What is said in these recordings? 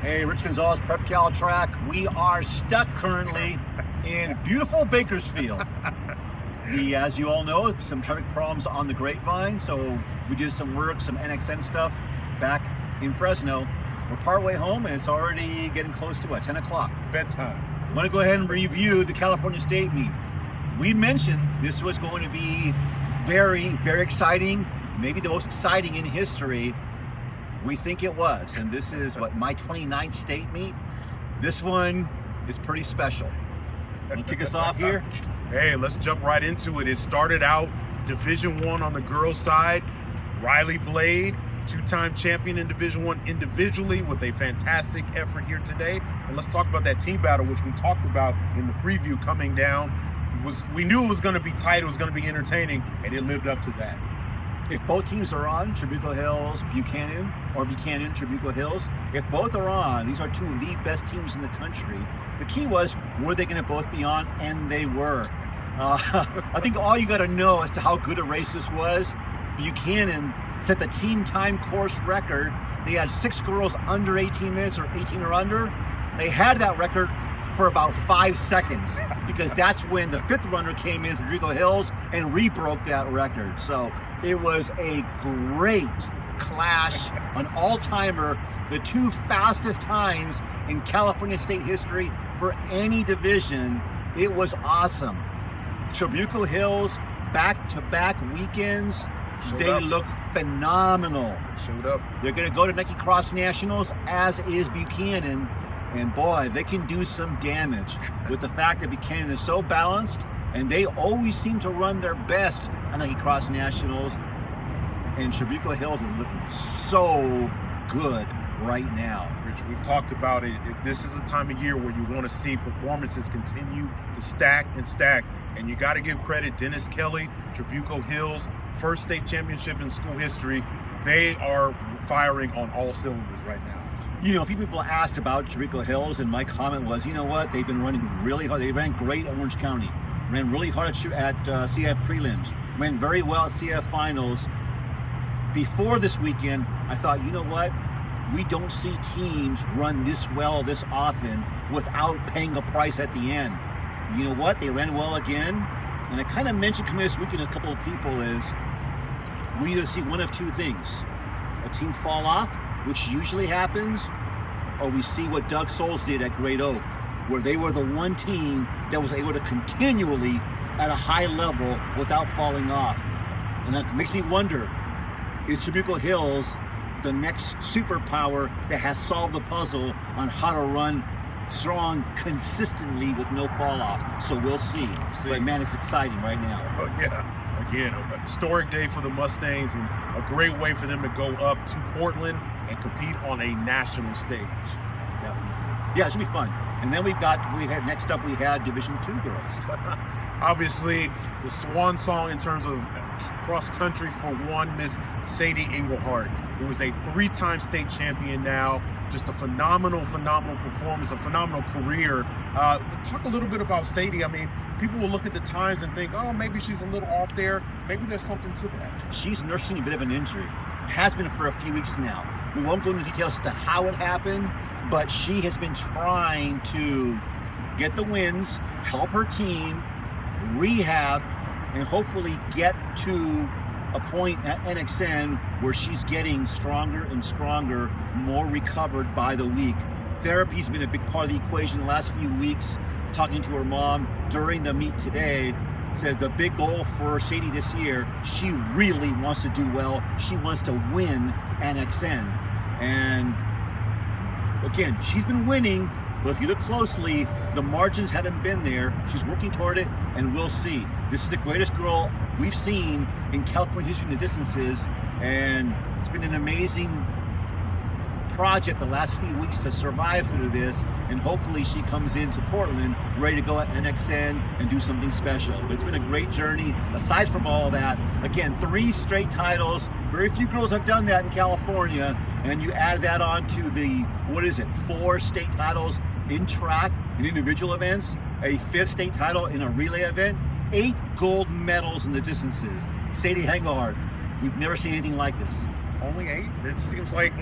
Hey, Rich Gonzalez, Prep Cal Track. We are stuck currently in beautiful Bakersfield. As you all know, some traffic problems on the Grapevine, so we did some work, some NXN stuff back in Fresno. We're partway home and it's already getting close to 10 o'clock. Bedtime. I want to go ahead and review the California State meet. We mentioned this was going to be very, very exciting, maybe the most exciting in history. We think it was, and this is my 29th state meet. This one is pretty special. Want to kick us off here? Hey, let's jump right into it. It started out Division I on the girls' side. Riley Blade, two-time champion in Division I individually with a fantastic effort here today. And let's talk about that team battle, which we talked about in the preview coming down. We knew it was going to be tight, it was going to be entertaining, and it lived up to that. If both teams are on, Trabuco Hills, Buchanan, or Buchanan, Trabuco Hills, if both are on, these are two of the best teams in the country. The key was, were they going to both be on? And they were. I think all you got to know as to how good a race this was, Buchanan set the team time course record. They had 6 girls under 18 minutes or 18 or under. They had that record for about 5 seconds because that's when the 5th runner came in from Trabuco Hills and re-broke that record. So it was a great clash, an all-timer, the 2 fastest times in California State history for any division. It was awesome. Trabuco Hills, back-to-back weekends, they look phenomenal. Showed up. They're going to go to Nike Cross Nationals, as is Buchanan, and boy, they can do some damage with the fact that Buchanan is so balanced, and they always seem to run their best at Nike Cross Nationals, and Trabuco Hills is looking so good right now. Rich, we've talked about it. This is a time of year where you want to see performances continue to stack and stack, and you got to give credit Dennis Kelly, Trabuco Hills, first state championship in school history. They are firing on all cylinders right now. You know, a few people asked about Trabuco Hills, and my comment was, you know what, they've been running really hard. They ran great at Orange County, ran really hard at CIF prelims, ran very well at CIF finals. Before this weekend, I thought, you know what, we don't see teams run this well this often without paying a price at the end. You know what, they ran well again, and I kind of mentioned coming this weekend to a couple of people is, we either see one of two things: a team fall off, which usually happens, or we see what Doug Souls did at Great Oak, where they were the one team that was able to continually at a high level without falling off. And that makes me wonder, is Trabuco Hills the next superpower that has solved the puzzle on how to run strong consistently with no fall off? So we'll see. But man, it's exciting right now. Oh, yeah. Again, a historic day for the Mustangs and a great way for them to go up to Portland and compete on a national stage. Definitely. Yeah, it should be fun. And then next up we had Division II girls. Obviously, the swan song in terms of cross country for one, Miss Sadie Englehart, who is a 3-time state champion now. Just a phenomenal performance, a phenomenal career. Talk a little bit about Sadie. I mean, people will look at the times and think, oh, maybe she's a little off there. Maybe there's something to that. She's nursing a bit of an injury. Has been for a few weeks now. We won't go into details as to how it happened, but she has been trying to get the wins, help her team, rehab, and hopefully get to a point at NXN where she's getting stronger and stronger, more recovered by the week. Therapy's been a big part of the equation the last few weeks. Talking to her mom during the meet today, said the big goal for Sadie this year, she really wants to do well. She wants to win NXN. And again, she's been winning, but if you look closely, the margins haven't been there. She's working toward it, and we'll see. This is the greatest girl we've seen in California history in the distances, and it's been an amazing project the last few weeks to survive through this, and hopefully she comes into Portland ready to go at NXN and do something special. But it's been a great journey. Aside from all that, again, 3 straight titles. Very few girls have done that in California, and you add that on to the 4 state titles in track in individual events, a 5th state title in a relay event, 8 gold medals in the distances. Sadie Englehart, we've never seen anything like this. Only 8? It seems like,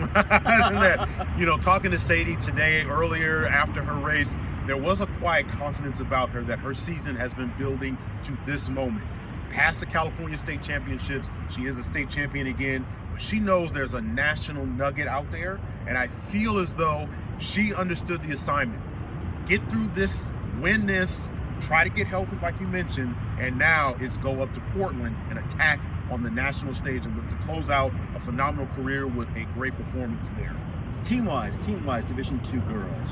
talking to Sadie today, earlier after her race, there was a quiet confidence about her that her season has been building to this moment. Past the California State Championships, she is a state champion again, but she knows there's a national nugget out there, and I feel as though she understood the assignment. Get through this, win this, try to get healthy like you mentioned, and now it's go up to Portland and attack on the national stage and look to close out a phenomenal career with a great performance there. Team-wise, Division II girls.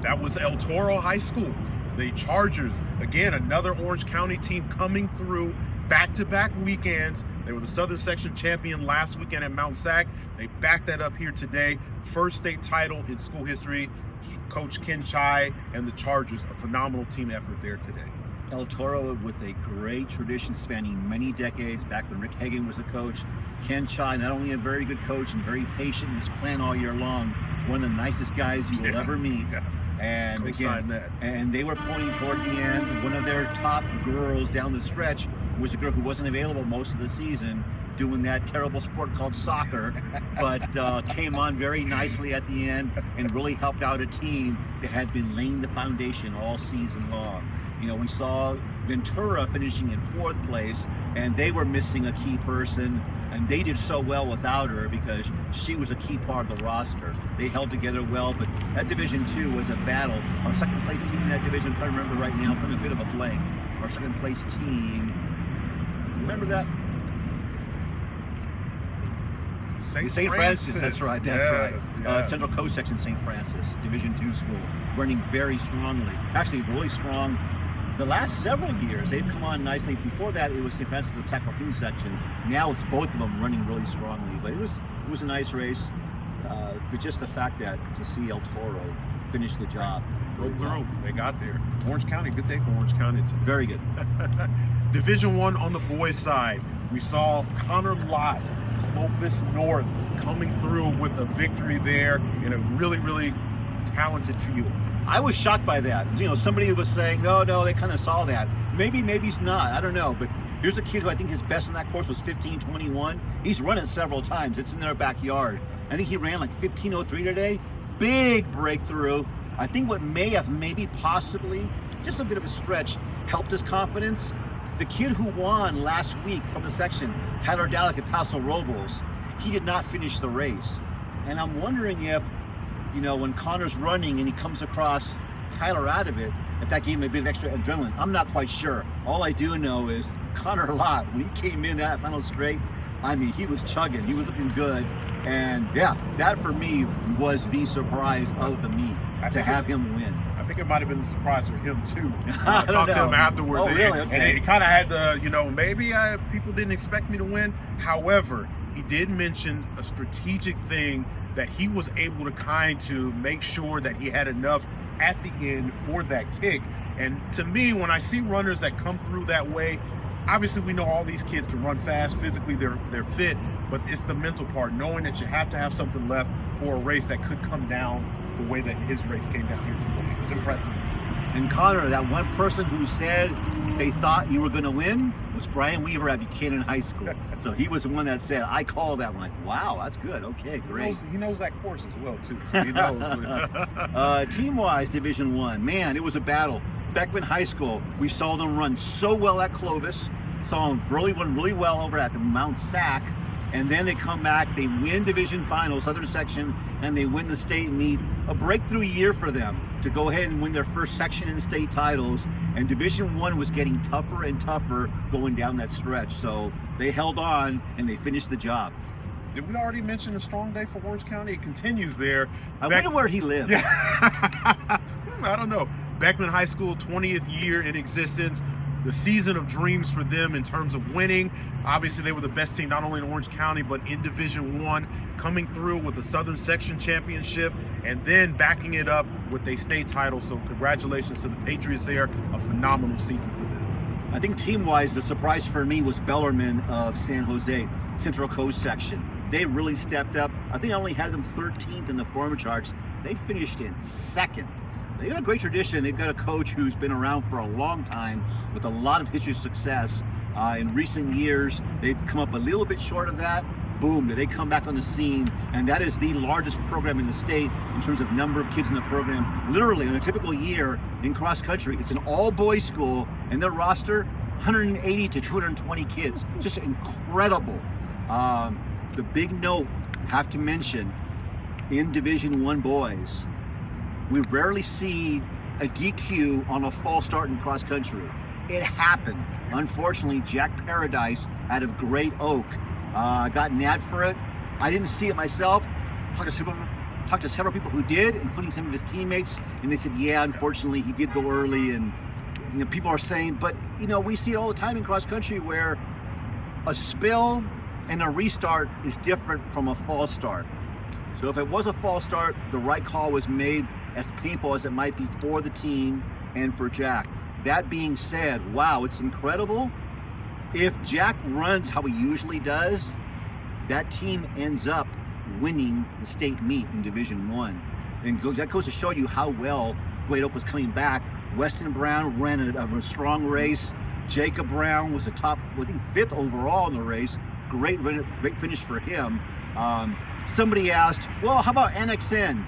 That was El Toro High School. The Chargers, again, another Orange County team coming through back-to-back weekends. They were the Southern Section champion last weekend at Mount Sac. They backed that up here today. First state title in school history. Coach Ken Chai and the Chargers, a phenomenal team effort there today. El Toro with a great tradition spanning many decades, back when Rick Hagan was the coach. Ken Chai, not only a very good coach and very patient in his plan all year long, one of the nicest guys you will ever meet. Yeah. And Co-sign again, that. and they were pointing toward the end. One of their top girls down the stretch was a girl who wasn't available most of the season, doing that terrible sport called soccer, but came on very nicely at the end and really helped out a team that had been laying the foundation all season long. We saw Ventura finishing in 4th place, and they were missing a key person, and they did so well without her because she was a key part of the roster. They held together well, but that Division II was a battle. Our second place team in that division, I'm trying to remember right now, I'm trying a bit of a blank. Our second place team, remember that? St. Francis, that's right. Yes. Central Coast Section, St. Francis, Division II school, running very strongly. Actually, really strong. The last several years, they've come on nicely. Before that, it was St. Francis of Sacramento section. Now it's both of them running really strongly. But it was a nice race. But just the fact that to see El Toro finish the job. They got there. Orange County, good day for Orange County today. Very good. Division I on the boys' side, we saw Connor Lott, Clovis North, coming through with a victory there in a really, really talented field. I was shocked by that. Somebody was saying, no, they kind of saw that. Maybe he's not. I don't know. But here's a kid who I think his best in that course was 15:21. He's run it several times. It's in their backyard. I think he ran like 15:03 today. Big breakthrough. I think what may have possibly, just a bit of a stretch, helped his confidence. The kid who won last week from the section, Tyler Dalek at Paso Robles, he did not finish the race. And I'm wondering if, when Connor's running and he comes across Tyler out of it, if that gave him a bit of extra adrenaline. I'm not quite sure. All I do know is Connor Lott, when he came in that final straight, he was chugging. He was looking good. And yeah, that for me was the surprise of the meet, to have him win. I think it might have been a surprise for him too. I talked to him afterwards. Oh, really? Okay. And he kind of had the, maybe people didn't expect me to win. However, he did mention a strategic thing that he was able to make sure that he had enough at the end for that kick. And to me, when I see runners that come through that way, obviously we know all these kids can run fast, physically they're fit, but it's the mental part, knowing that you have to have something left for a race that could come down the way that his race came down here today. It was impressive. And Connor, that one person who said they thought you were going to win was Brian Weaver at Buchanan High School. So he was the one that said, I called that one. Like, wow, that's good. Okay, great. He knows that course as well, too. So he knows. Team-wise, Division I, man, it was a battle. Beckman High School, we saw them run so well at Clovis. Saw them run really well over at the Mount Sac. And then they come back, they win Division Final, Southern Section, and they win the state meet. A breakthrough year for them to go ahead and win their first section and state titles. And Division I was getting tougher and tougher going down that stretch. So they held on and they finished the job. Did we already mention a strong day for Orange County? It continues there. I wonder where he lives. Yeah. I don't know. Beckman High School, 20th year in existence. The season of dreams for them in terms of winning. Obviously, they were the best team not only in Orange County, but in Division I, coming through with the Southern Section Championship, and then backing it up with a state title. So congratulations to the Patriots there. A phenomenal season for them. I think team-wise, the surprise for me was Bellarmine of San Jose, Central Coast Section. They really stepped up. I think I only had them 13th in the form charts. They finished in 2nd. They've got a great tradition. They've got a coach who's been around for a long time with a lot of history of success. In recent years, they've come up a little bit short of that, boom, did they come back on the scene, and that is the largest program in the state in terms of number of kids in the program. Literally, in a typical year in cross country, it's an all-boys school, and their roster, 180 to 220 kids. Just incredible. The big note, have to mention, in Division I boys, we rarely see a DQ on a false start in cross country. It happened. Unfortunately, Jack Paradise out of Great Oak got nabbed for it. I didn't see it myself. Talked to several people who did, including some of his teammates, and they said, yeah, unfortunately, he did go early. And people are saying, but we see it all the time in cross country where a spill and a restart is different from a false start. So if it was a false start, the right call was made, as painful as it might be for the team and for Jack. That being said, wow, it's incredible. If Jack runs how he usually does, that team ends up winning the state meet in Division I. And that goes to show you how well Great Oak was coming back. Weston Brown ran a strong race. Jacob Brown was a top, I think, 5th overall in the race. Great finish for him. Somebody asked, well, how about NXN?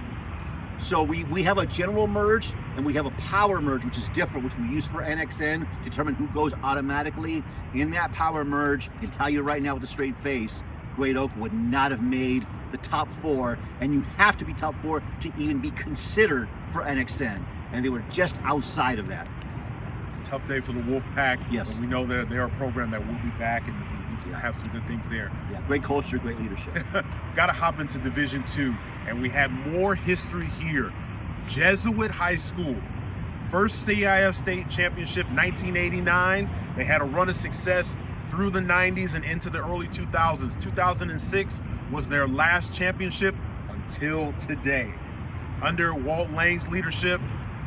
So we have a general merge and we have a power merge, which is different, which we use for NXN to determine who goes automatically. In that power merge, I can tell you right now with a straight face, Great Oak would not have made the top 4, and you have to be top 4 to even be considered for NXN, and they were just outside of that. Tough day for the Wolf Pack. Yes. But we know they're a program that will be back, and we have some good things there. Yeah, great culture, great leadership. Got to hop into Division II, and we have more history here. Jesuit High School, first CIF-State Championship, 1989. They had a run of success through the 90s and into the early 2000s. 2006 was their last championship until today. Under Walt Lang's leadership,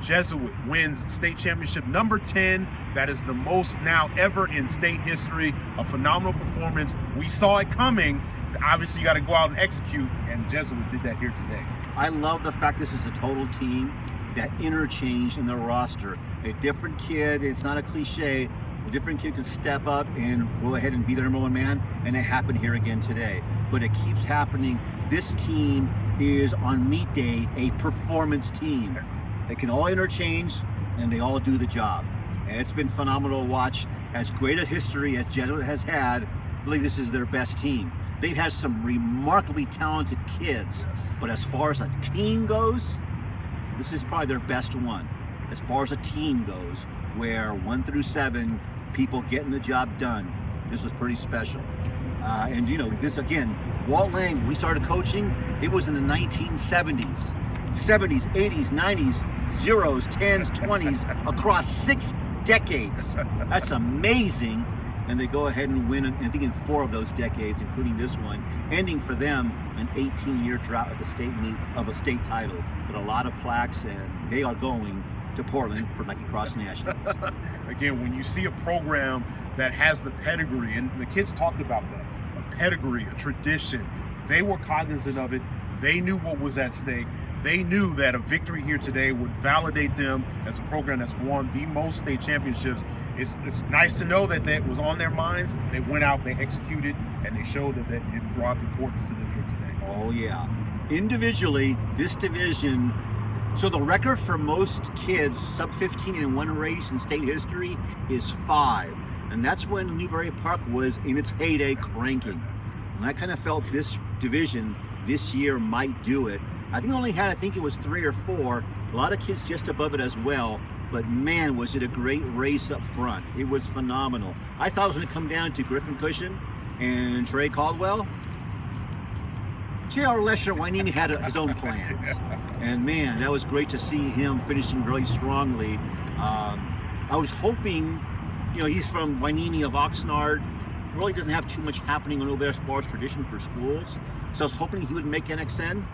Jesuit wins state championship number 10. That is the most now ever in state history. A phenomenal performance. We saw it coming. Obviously, you got to go out and execute, and Jesuit did that here today. I love the fact this is a total team that interchanged in their roster. A different kid, it's not a cliche, a different kid can step up and go ahead and be the number 1 man, and it happened here again today. But it keeps happening. This team is, on meet day, a performance team. They can all interchange, and they all do the job. And it's been phenomenal to watch. As great a history as Jesuit has had, I believe this is their best team. They've had some remarkably talented kids, but as far as a team goes, this is probably their best one. As far as a team goes, where 1 through 7, people getting the job done. This was pretty special. And this again, Walt Lang, we started coaching, it was in the 1970s. 70s, 80s, 90s, 0s, 10s, 20s, across 6 decades. That's amazing. And they go ahead and win, I think, in 4 of those decades, including this one, ending for them an 18-year drought at the state meet of a state title. But a lot of plaques, and they are going to Portland for Nike Cross Nationals. Again, when you see a program that has the pedigree, and the kids talked about that, a pedigree, a tradition, they were cognizant of it. They knew what was at stake. They knew that a victory here today would validate them as a program that's won the most state championships. It's nice to know that that was on their minds. They went out, they executed, and they showed that it brought importance to them here today. Oh, yeah. Individually, this division, so the record for most kids sub-15 in one race in state history is 5. And that's when Woodward Park was in its heyday cranking. And I kind of felt this division this year might do it. I think only had, it was 3 or 4. A lot of kids just above it as well. But man, was it a great race up front. It was phenomenal. I thought it was going to come down to Griffin Cushion and Trey Caldwell. J.R. Lesher, Wainini had his own plans. And man, that was great to see him finishing really strongly. I was hoping, he's from Wainini of Oxnard. Really doesn't have too much happening over there as far as tradition for schools. So I was hoping he would make NXN.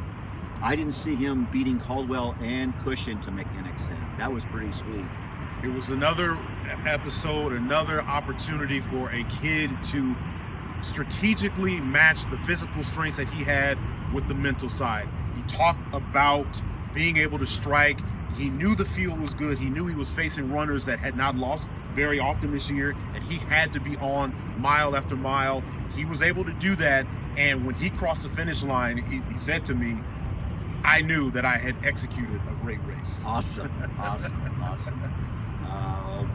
I didn't see him beating Caldwell and Cushion to make NXN. That was pretty sweet. It was another episode, another opportunity for a kid to strategically match the physical strengths that he had with the mental side. He talked about being able to strike. He knew the field was good. He knew he was facing runners that had not lost very often this year, and he had to be on mile after mile. He was able to do that, And when he crossed the finish line, he said to me, I knew that I had executed a great race. Awesome.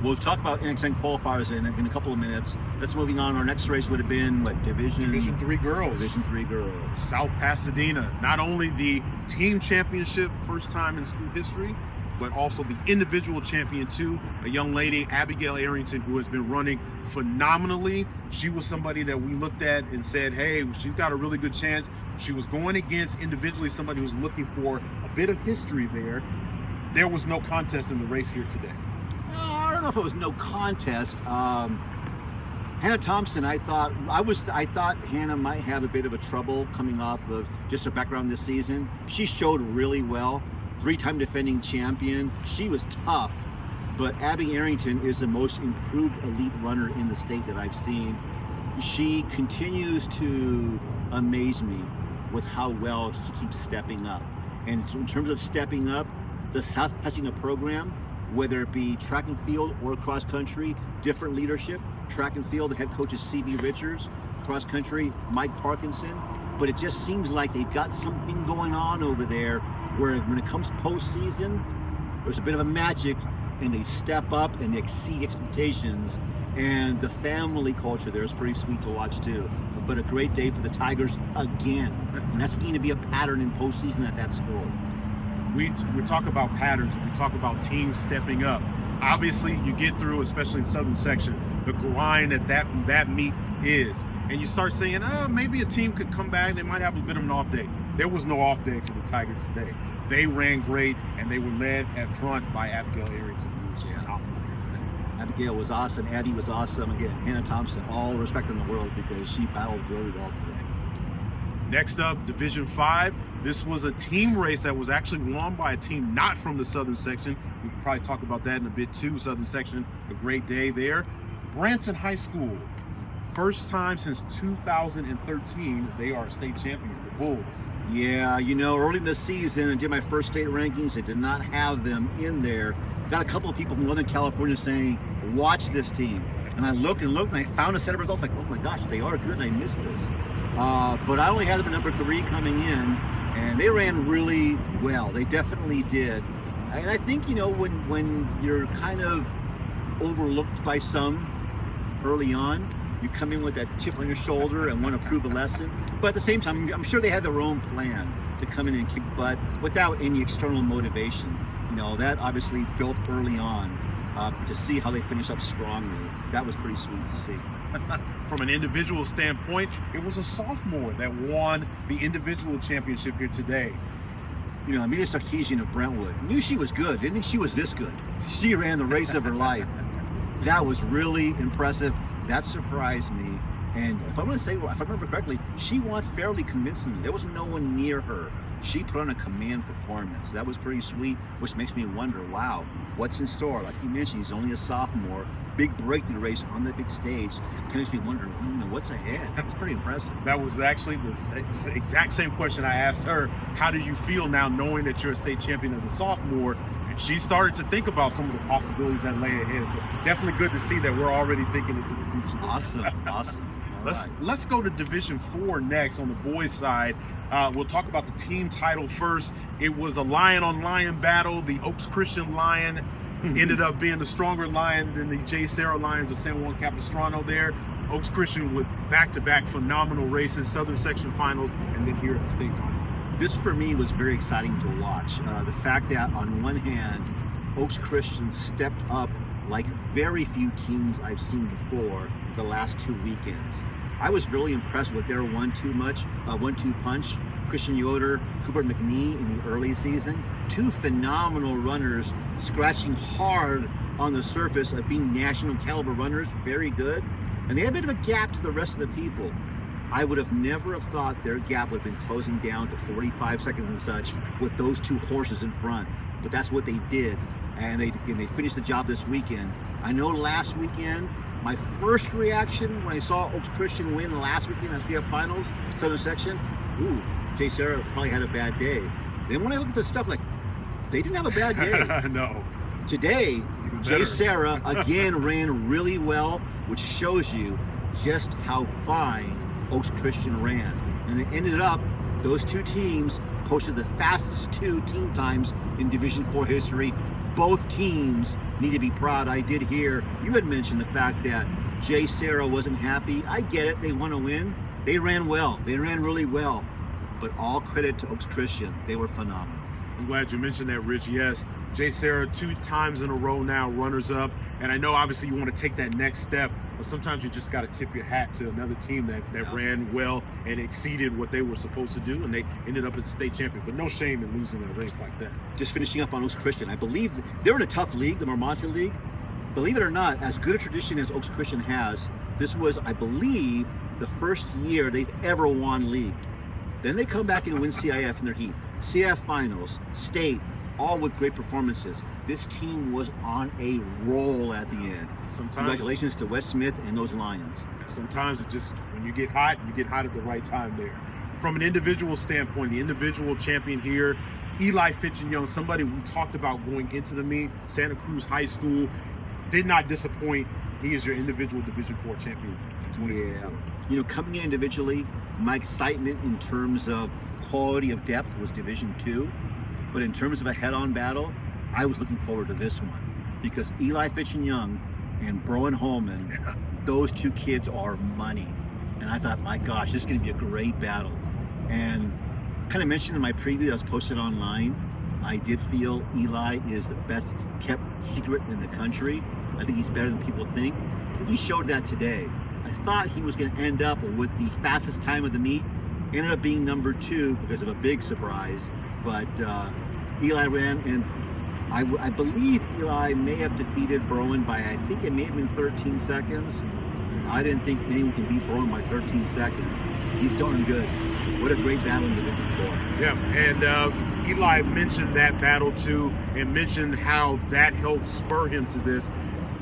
We'll talk about NXN qualifiers in a couple of minutes. Let's moving on. Our next race would have been what, Division 3 girls. Division 3 girls. South Pasadena. Not only the team championship, first time in school history, but also the individual champion too. A young lady, Abigail Arrington, who has been running phenomenally. She was somebody that we looked at and said, hey, she's got a really good chance. She was going against individually somebody who was looking for a bit of history there. There was no contest in the race here today. I don't know if it was no contest. Hannah Thompson, I thought Hannah might have a bit of a trouble coming off of just her background this season. She showed really well. 3-time defending champion. She was tough, but Abby Arrington is the most improved elite runner in the state that I've seen. She continues to amaze me with how well she keeps stepping up. And in terms of stepping up, the South Pasadena program, whether it be track and field or cross country, different leadership. Track and field, the head coach is C.B. Richards. Cross country, Mike Parkinson. But it just seems like they've got something going on over there where when it comes postseason, there's a bit of a magic and they step up and they exceed expectations. And the family culture there is pretty sweet to watch too. But a great day for the Tigers again. And that's going to be a pattern in postseason at that school. We talk about patterns and we talk about teams stepping up. Obviously, you get through, especially in Southern Section, the grind that meet is. And you start saying, maybe a team could come back. They might have a bit of an off day. There was no off day for the Tigers today. They ran great, and they were led at front by Abigail Arrington, who was phenomenal here today. Abigail was awesome. Abby was awesome. Again, Hannah Thompson, all respect in the world because she battled really well today. Next up, Division 5. This was a team race that was actually won by a team not from the Southern Section. We can probably talk about that in a bit too. Southern Section, a great day there. Branson High School, first time since 2013, they are state champion, the Bulls. Yeah, early in the season, I did my first state rankings. I did not have them in there. Got a couple of people from Northern California saying, watch this team. And I looked and I found a set of results like, oh my gosh, they are good and I missed this. But I only had them at number 3 coming in, and they ran really well. They definitely did. And I think, when you're kind of overlooked by some early on, you come in with that chip on your shoulder and want to prove a lesson. But at the same time, I'm sure they had their own plan to come in and kick butt without any external motivation. That obviously built early on. To see how they finish up strongly, that was pretty sweet to see. From an individual standpoint, it was a sophomore that won the individual championship here today. Amelia Sarkeesian of Brentwood, knew she was good, didn't think she was this good. She ran the race of her life. That was really impressive. That surprised me. And if I remember correctly, she won fairly convincingly. There was no one near her. She put on a command performance. That was pretty sweet, which makes me wonder, wow, what's in store? Like you mentioned, he's only a sophomore. Big breakthrough race on the big stage. Kind of makes me wonder, what's ahead? That's pretty impressive. That was actually the exact same question I asked her. How do you feel now knowing that you're a state champion as a sophomore? And she started to think about some of the possibilities that lay ahead. So definitely good to see that we're already thinking into the future. Awesome. Let's go to Division 4 next on the boys' side. We'll talk about the team title first. It was a lion-on-lion battle. The Oaks Christian Lion ended up being the stronger Lion than the J. Sarah Lions of San Juan Capistrano there. Oaks Christian with back-to-back phenomenal races, Southern Section finals, and then here at the state final. This, for me, was very exciting to watch. The fact that, on one hand, Oaks Christian stepped up like very few teams I've seen before the last 2 weekends. I was really impressed with their 1-2 punch. Christian Yoder, Cooper McNee in the early season. 2 phenomenal runners, scratching hard on the surface of being national caliber runners. Very good. And they had a bit of a gap to the rest of the people. I would have never have thought their gap would have been closing down to 45 seconds and such with those 2 horses in front. But that's what they did. And they finished the job this weekend. I know last weekend, my first reaction when I saw Oaks Christian win last weekend at CF Finals, Southern Section, Jay Sarah probably had a bad day. Then when I look at the stuff, like, they didn't have a bad day. No. Today, Jay Sarah again ran really well, which shows you just how fine Oaks Christian ran. And it ended up, those two teams posted the fastest 2 team times in Division IV history. Both teams need to be proud. I did hear, you had mentioned the fact that Jay Sarah wasn't happy. I get it, they want to win. They ran well, they ran really well. But all credit to Oaks Christian, they were phenomenal. I'm glad you mentioned that, Rich. Yes, Jay Sarah 2 times in a row now, runners-up. And I know obviously you want to take that next step, but sometimes you just got to tip your hat to another team that ran well and exceeded what they were supposed to do, and they ended up as state champion. But no shame in losing in a race like that. Just finishing up on Oaks Christian, I believe they're in a tough league, the Marmonte League. Believe it or not, as good a tradition as Oaks Christian has, this was, I believe, the first year they've ever won league. Then they come back and win CIF in their heat. CIF finals, state, all with great performances. This team was on a roll at the end. Congratulations to Wes Smith and those Lions. Sometimes it just, when you get hot at the right time there. From an individual standpoint, the individual champion here, Eli Fitch and Young, somebody we talked about going into the meet, Santa Cruz High School, did not disappoint. He is your individual Division IV champion. Yeah. You know, coming in individually, my excitement in terms of quality of depth was Division II, but in terms of a head-on battle, I was looking forward to this one because Eli Fitch and Young and Broen Holman, those 2 kids are money. And I thought, my gosh, this is going to be a great battle. And kind of mentioned in my preview that was posted online, I did feel Eli is the best kept secret in the country. I think he's better than people think. And he showed that today. I thought he was going to end up with the fastest time of the meet. Ended up being number 2 because of a big surprise. But Eli ran, and I believe Eli may have defeated Broen by, I think it may have been 13 seconds. I didn't think anyone can beat Broen by 13 seconds. He's darn good. What a great battle in Division IV. Yeah, and Eli mentioned that battle too, and mentioned how that helped spur him to this.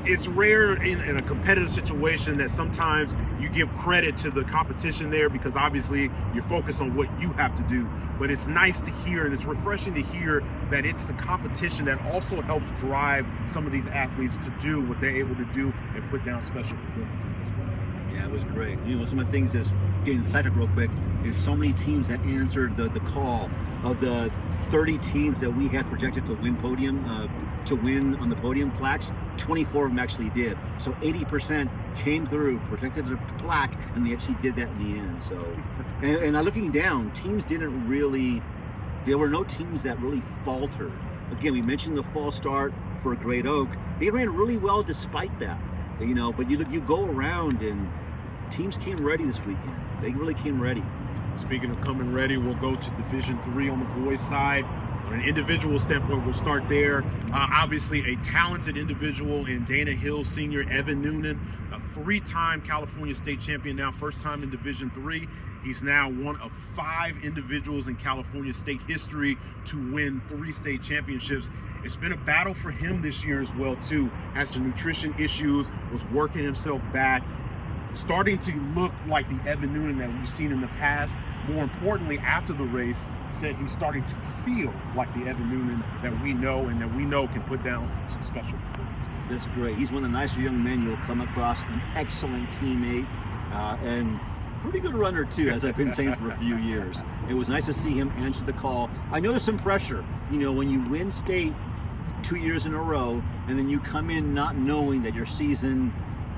It's rare in a competitive situation that sometimes you give credit to the competition there because obviously you're focused on what you have to do. But it's nice to hear and it's refreshing to hear that it's the competition that also helps drive some of these athletes to do what they're able to do and put down special performances as well. Yeah, it was great. You know, some of the things is getting sidetracked real quick is so many teams that answered the call. Of the 30 teams that we had projected to win to win on the podium plaques, 24 of them actually did. So 80% came through, protected the plaque, and they actually did that in the end. So, and looking down, teams didn't really. There were no teams that really faltered. Again, we mentioned the fall start for Great Oak. They ran really well despite that. You know, but you go around and teams came ready this weekend. They really came ready. Speaking of coming ready, we'll go to Division III on the boys' side. On an individual standpoint, we'll start there. Obviously, a talented individual in Dana Hill senior Evan Noonan, a 3-time California state champion now, first time in Division III. He's now one of 5 individuals in California state history to win 3 state championships. It's been a battle for him this year as well, too. Had some nutrition issues, was working himself back. Starting to look like the Evan Noonan that we've seen in the past. More importantly, after the race, said he's starting to feel like the Evan Noonan that we know and that we know can put down some special performances. That's great. He's one of the nicer young men you'll come across, an excellent teammate, and pretty good runner too, as I've been saying for a few years. It was nice to see him answer the call. I know there's some pressure, you know, when you win state 2 years in a row, and then you come in not knowing that your season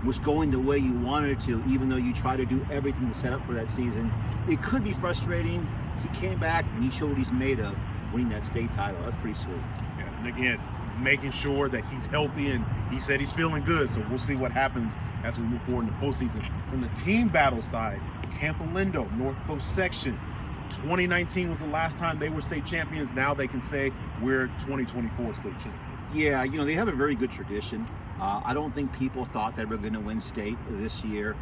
was going the way you wanted it to, even though you try to do everything to set up for that season. It could be frustrating. He came back and he showed what he's made of, winning that state title. That's pretty sweet. Yeah, and again, making sure that he's healthy, and he said he's feeling good, so we'll see what happens as we move forward in the postseason. From the team battle side, Camp Alindo, North Coast section, 2019 was the last time they were state champions. Now they can say we're 2024 state champions. Yeah, you know, they have a very good tradition. I don't think people thought they were going to win state this year.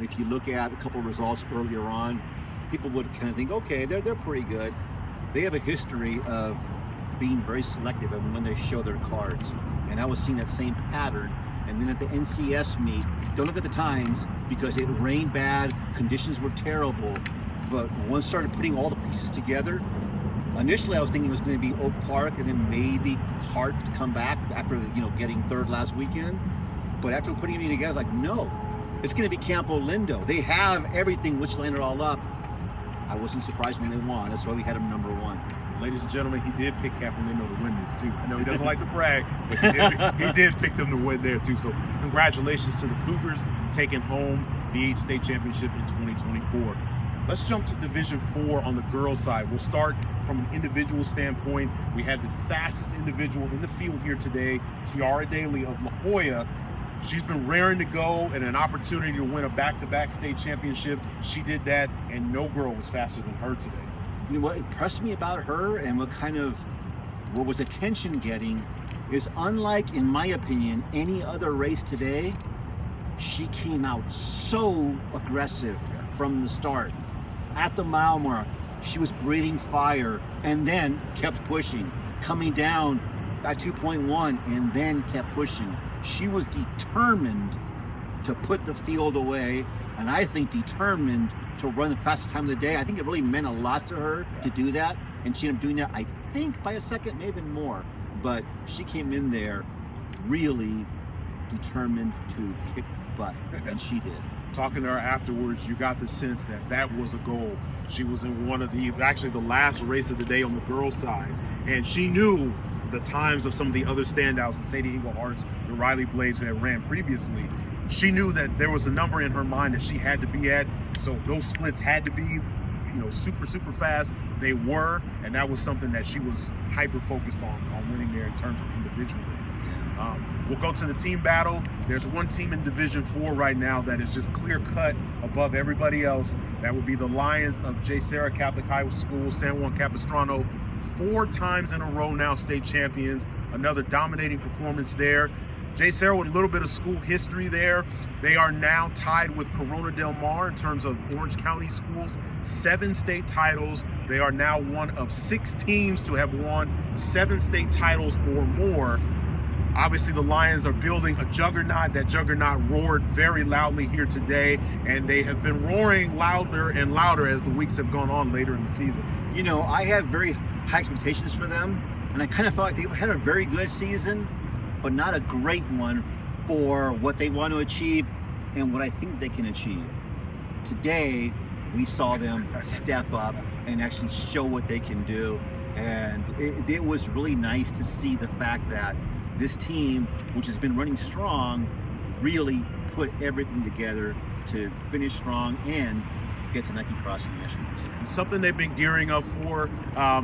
If you look at a couple of results earlier on, people would kind of think, okay, they're pretty good. They have a history of being very selective when they show their cards. And I was seeing that same pattern. And then at the NCS meet, don't look at the times because it rained bad, conditions were terrible. But once started putting all the pieces together, initially I was thinking it was going to be Oak Park and then maybe Hart to come back after, you know, getting third last weekend. But after putting it together, like, no, it's going to be Camp Alindo. They have everything which lined it all up. I wasn't surprised when they won. That's why we had him number 1. Ladies and gentlemen, he did pick Capolino to win this too. I know he doesn't like to brag, but he did pick them to win there too. So congratulations to the Cougars taking home the 8th state championship in 2024. Let's jump to Division 4 on the girls' side. We'll start from an individual standpoint. We had the fastest individual in the field here today, Kiara Daly of La Jolla. She's been raring to go and an opportunity to win a back-to-back state championship. She did that, and no girl was faster than her today. You know what impressed me about her and what was attention getting is, unlike, in my opinion, any other race today, she came out so aggressive from the start. At the mile mark, she was breathing fire and then kept pushing, coming down at 2.1 and then kept pushing. She was determined to put the field away, and I think determined to run the fastest time of the day. I think it really meant a lot to her to do that, and she ended up doing that, I think, by a second, maybe more. But she came in there really determined to kick butt, and she did. Talking to her afterwards, you got the sense that that was a goal. She was in the last race of the day on the girls' side, and she knew the times of some of the other standouts, the Sadie Engleharts, the Riley Blades who had ran previously. She knew that there was a number in her mind that she had to be at, so those splits had to be, super, super fast. They were, and that was something that she was hyper-focused on winning there in terms of individually. We'll go to the team battle. There's one team in Division 4 right now that is just clear-cut above everybody else. That would be the Lions of J. Sarah Catholic High School, San Juan Capistrano. 4 times in a row now state champions. Another dominating performance there. J. Sarah with a little bit of school history there. They are now tied with Corona Del Mar in terms of Orange County schools. 7 state titles. They are now one of 6 teams to have won 7 state titles or more. Obviously, the Lions are building a juggernaut. That juggernaut roared very loudly here today, and they have been roaring louder and louder as the weeks have gone on later in the season. I have very high expectations for them, and I kind of felt like they had a very good season, but not a great one for what they want to achieve and what I think they can achieve. Today, we saw them step up and actually show what they can do, and it was really nice to see the fact that this team, which has been running strong, really put everything together to finish strong and get to Nike Crossing Nationals. And something they've been gearing up for,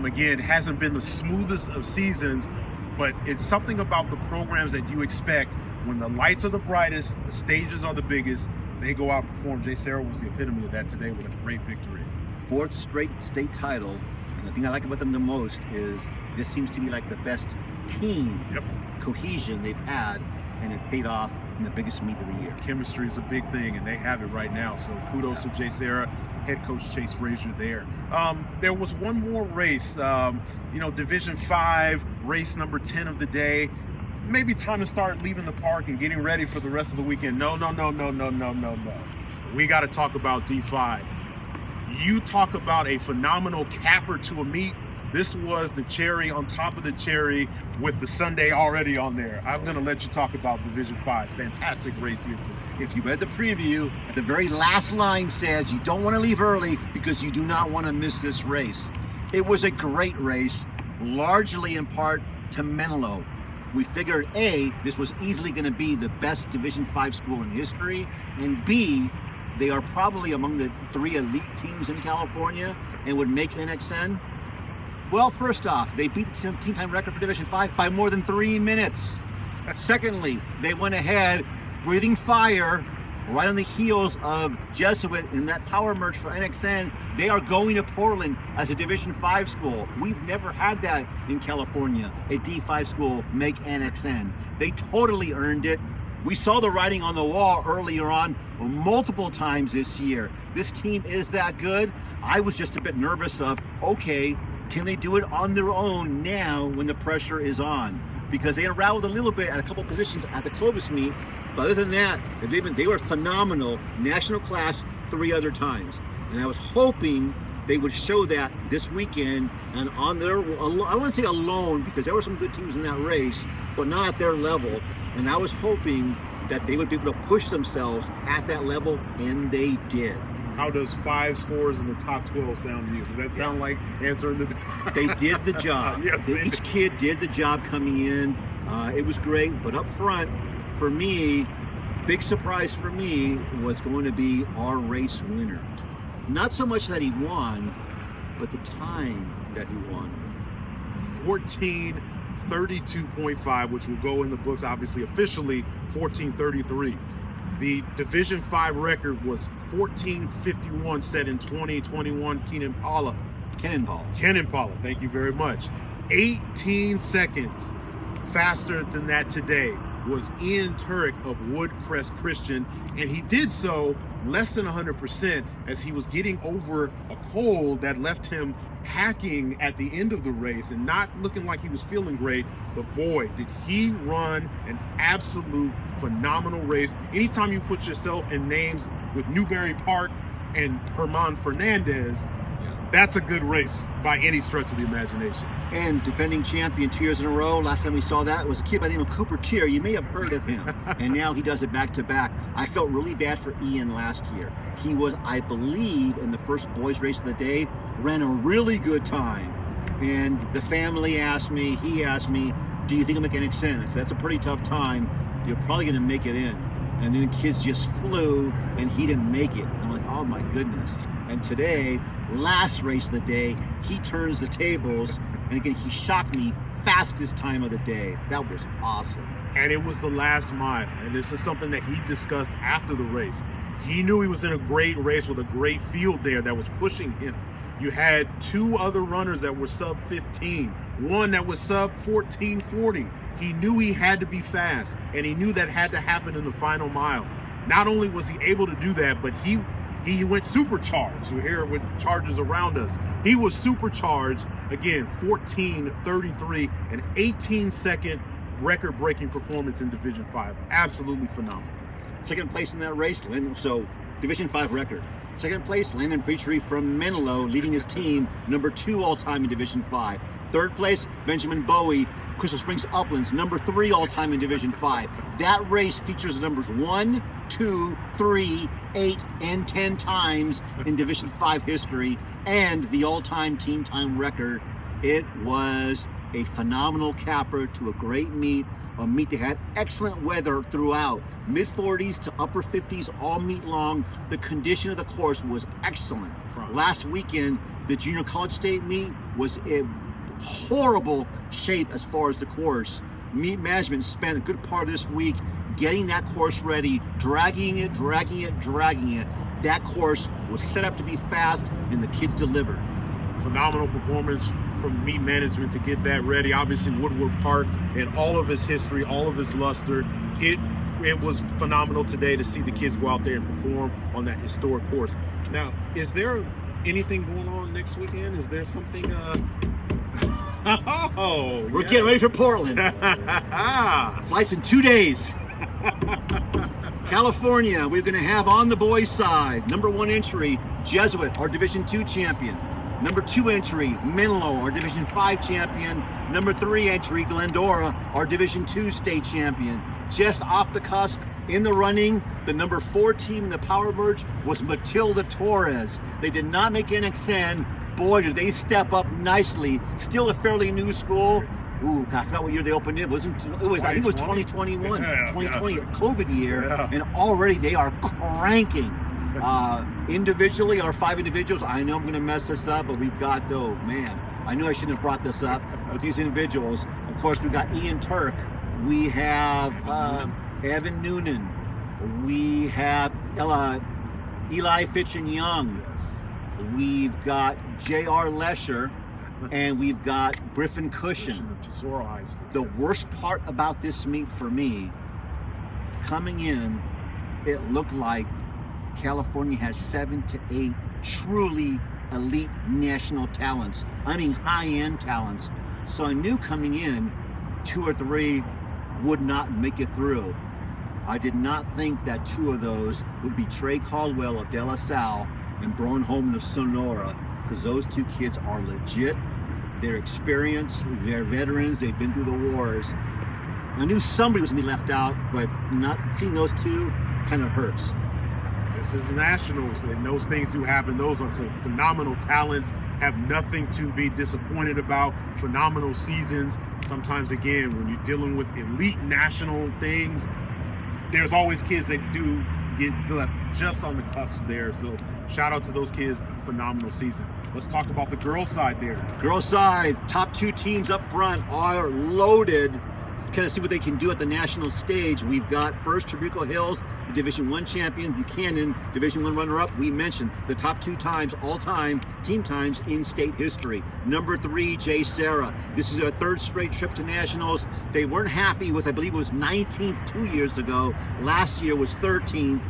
again, hasn't been the smoothest of seasons, but it's something about the programs that you expect. When the lights are the brightest, the stages are the biggest, they go out and perform. J. Sarah was the epitome of that today with a great victory. 4th straight state title, and the thing I like about them the most is this seems to be like the best team cohesion they've had, and it paid off in the biggest meet of the year. Chemistry is a big thing, and they have it right now. So kudos to J. Sarah, head coach Chase Frazier there. There was one more race, Division 5, race number 10 of the day. Maybe time to start leaving the park and getting ready for the rest of the weekend. No. We got to talk about D5. You talk about a phenomenal capper to a meet. This was the cherry on top of the cherry with the Sunday already on there. I'm going to let you talk about Division 5. Fantastic race here today. If you read the preview, the very last line says you don't want to leave early because you do not want to miss this race. It was a great race, largely in part to Menlo. We figured, A, this was easily going to be the best Division 5 school in history, and B, they are probably among the 3 elite teams in California and would make NXN. Well, first off, they beat the team time record for Division 5 by more than 3 minutes. Secondly, they went ahead, breathing fire, right on the heels of Jesuit in that power merge for NXN. They are going to Portland as a Division 5 school. We've never had that in California, a D5 school make NXN. They totally earned it. We saw the writing on the wall earlier on multiple times this year. This team is that good. I was just a bit nervous of, okay, can they do it on their own now when the pressure is on? Because they unraveled a little bit at a couple positions at the Clovis meet. But other than that, they were phenomenal, national class 3 other times. And I was hoping they would show that this weekend and on their, I wouldn't say alone because there were some good teams in that race, but not at their level. And I was hoping that they would be able to push themselves at that level, and they did. how does 5 scores in the top 12 sound to you? Does that sound like answering the... They did the job. Yes, Each kid did the job coming in. It was great, but up front, for me, big surprise for me was going to be our race winner. Not so much that he won, but the time that he won. 14:32.5, which will go in the books, obviously, officially 14:33. The Division 5 record was 14:51, set in 2021. Cannonball, thank you very much. 18 seconds faster than that today was Ian Turek of Woodcrest Christian, and he did so less than 100% as he was getting over a cold that left him hacking at the end of the race and not looking like he was feeling great. But boy, did he run an absolute phenomenal race. Anytime you put yourself in names with Newberry Park and Herman Fernandez, that's a good race by any stretch of the imagination. And defending champion 2 years in a row. Last time we saw that was a kid by the name of Cooper Tier. You may have heard of him. And now he does it back to back. I felt really bad for Ian last year. He was, I believe, in the first boys race of the day, ran a really good time. And the family he asked me, do you think it'll make any sense? I said, that's a pretty tough time. You're probably going to make it in. And then the kids just flew and he didn't make it. I'm like, oh my goodness. And today, last race of the day, he turns the tables, and again, he shocked me, fastest time of the day. That was awesome. And it was the last mile, and this is something that he discussed after the race. He knew he was in a great race with a great field there that was pushing him. You had 2 other runners that were sub 15, one that was sub 14:40. He knew he had to be fast, and he knew that had to happen in the final mile. Not only was he able to do that, but he went supercharged. We hear it with charges around us. He was supercharged. Again, 14:33, an 18-second record-breaking performance in Division 5. Absolutely phenomenal. Second place in that race, so Division 5 record. Second place, Landon Petrie from Menlo, leading his team, number 2 all-time in Division 5. Third place, Benjamin Bowie, Crystal Springs Uplands, number 3 all-time in Division 5. That race features the numbers 1, 2, 3, 8, and 10 times in Division 5 history, and the all-time team time record. It was a phenomenal capper to a great meet, a meet that had excellent weather throughout. Mid-40s to upper 50s all meet long. The condition of the course was excellent. Right. Last weekend, the Junior College State meet was in horrible shape as far as the course. Meet management spent a good part of this week getting that course ready, dragging it. That course was set up to be fast, and the kids delivered. Phenomenal performance from meet management to get that ready. Obviously, Woodward Park and all of his history, all of his luster. It was phenomenal today to see the kids go out there and perform on that historic course. Now, is there anything going on next weekend? Is there something? We're getting ready for Portland. Flights in 2 days. California, we're going to have on the boys' side, number 1 entry, Jesuit, our Division 2 champion. Number 2 entry, Menlo, our Division 5 champion. Number 3 entry, Glendora, our Division 2 state champion. Just off the cusp, in the running, the number 4 team in the power merge was Matilda Torres. They did not make NXN. Boy, did they step up nicely. Still a fairly new school. Ooh, I forgot what year they opened it. I think it was 2021, 2020, COVID year. Yeah. And already they are cranking. Individually, our 5 individuals, I know I'm going to mess this up, but we've got, oh man, I knew I shouldn't have brought this up with these individuals. Of course, we've got Ian Turek. We have Evan Noonan. We have Eli Fitch and Young. Yes. We've got J.R. Lesher, and we've got Griffin Cushion. The worst part about this meet for me, coming in, it looked like California had 7 to 8 truly elite national talents. I mean high-end talents. So I knew coming in, 2 or 3 would not make it through. I did not think that 2 of those would be Trey Caldwell of De La Salle and Braun Holman of Sonora, because those 2 kids are legit. They're experienced, they're veterans, they've been through the wars. I knew somebody was going to be left out, but not seeing those 2 kind of hurts. This is nationals, and those things do happen. Those are some phenomenal talents, have nothing to be disappointed about. Phenomenal seasons. Sometimes, again, when you're dealing with elite national things, there's always kids that do get left just on the cusp there. So shout out to those kids. A phenomenal season. Let's talk about the girls' side there. Girls' side, top 2 teams up front are loaded. Kind of see what they can do at the national stage. We've got first Trabuco Hills, the Division I champion, Buchanan, Division I runner-up. We mentioned the top 2 times, all-time team times in state history. Number 3, J. Sarah. This is their 3rd straight trip to nationals. They weren't happy with, I believe it was 19th 2 years ago. Last year was 13th.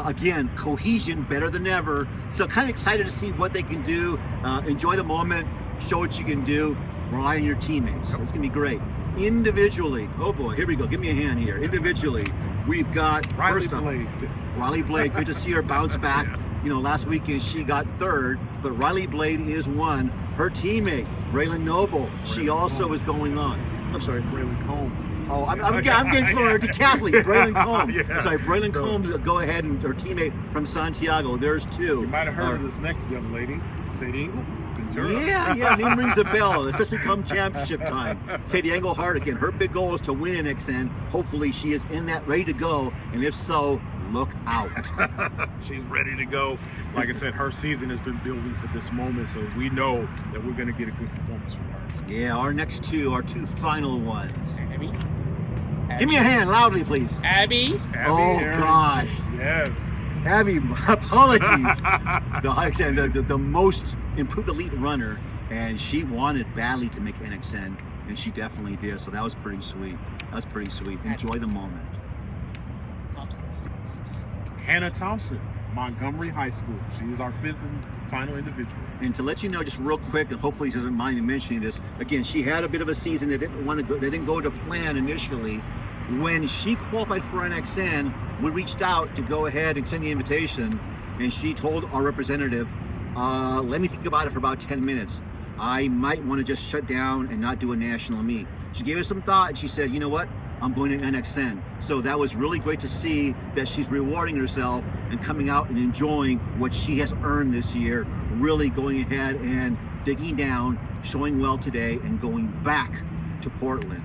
Again, cohesion better than ever. So kind of excited to see what they can do. Enjoy the moment, show what you can do, rely on your teammates. It's gonna be great. Individually, oh boy, here we go. Give me a hand here. Individually, we've got Riley Blade. Riley Blade, good to see her bounce back. You know, last weekend she got 3rd, but Riley Blade is 1. Her teammate, Braylon Noble, she also is going on. I'm sorry, Braylon Combs. Oh, I'm getting for her decathlete. Braylon Combs. Yeah. Sorry, Braylon Combs. Go ahead, and her teammate from Santiago. There's 2. You might have heard of this next young lady, Sadie Engle. Yeah, name rings a bell, especially come championship time. Sadie Englehart, again, her big goal is to win NXN. Hopefully she is in that, ready to go, and if so, look out. She's ready to go. Like I said, her season has been building for this moment, so we know that we're going to get a good performance from her. Yeah, our next 2, our 2 final ones. Abby? Give me a hand, loudly, please. Abby? Oh, gosh. Yes. Abby, apologies. the most improved elite runner, and she wanted badly to make NXN, and she definitely did. So that was pretty sweet. Enjoy the moment. Hannah Thompson, Montgomery High School. She is our 5th and final individual. And to let you know, just real quick, and hopefully she doesn't mind me mentioning this, again, she had a bit of a season that didn't go to plan initially. When she qualified for NXN, we reached out to go ahead and send the invitation, and she told our representative, let me think about it for about 10 minutes. I might want to just shut down and not do a national meet. She gave it some thought, and she said, you know what? I'm going to NXN. So that was really great to see that she's rewarding herself and coming out and enjoying what she has earned this year, really going ahead and digging down, showing well today, and going back to Portland.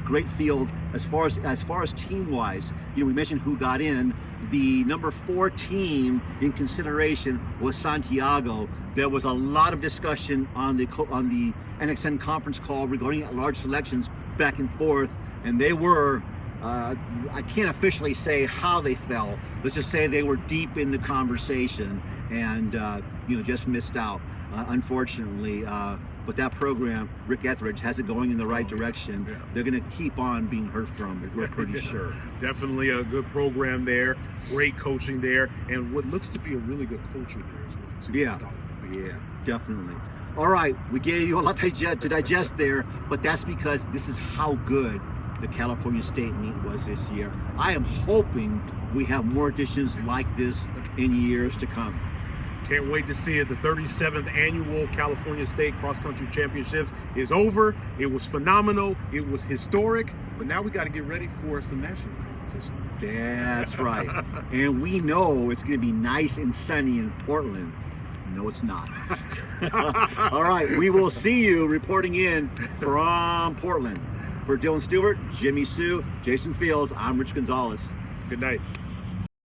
Great field. As far as team-wise, you know, we mentioned who got in. The number 4 team in consideration was Santiago. There was a lot of discussion on the NXN conference call regarding large selections back and forth, and they were, I can't officially say how they fell. Let's just say they were deep in the conversation and just missed out, unfortunately. But that program, Rick Etheridge, has it going in the right direction. Yeah. They're going to keep on being heard from, we're pretty sure. Definitely a good program there, great coaching there, and what looks to be a really good culture there as well, too. Yeah, definitely. All right, we gave you a lot to digest there, but that's because this is how good the California State meet was this year. I am hoping we have more editions like this in years to come. Can't wait to see it. The 37th annual California State Cross Country Championships is over. It was phenomenal. It was historic. But now we got to get ready for some national competition. That's right. And we know it's going to be nice and sunny in Portland. No, it's not. All right. We will see you reporting in from Portland. For Dylan Stewart, Jimmy Sue, Jason Fields, I'm Rich Gonzalez. Good night.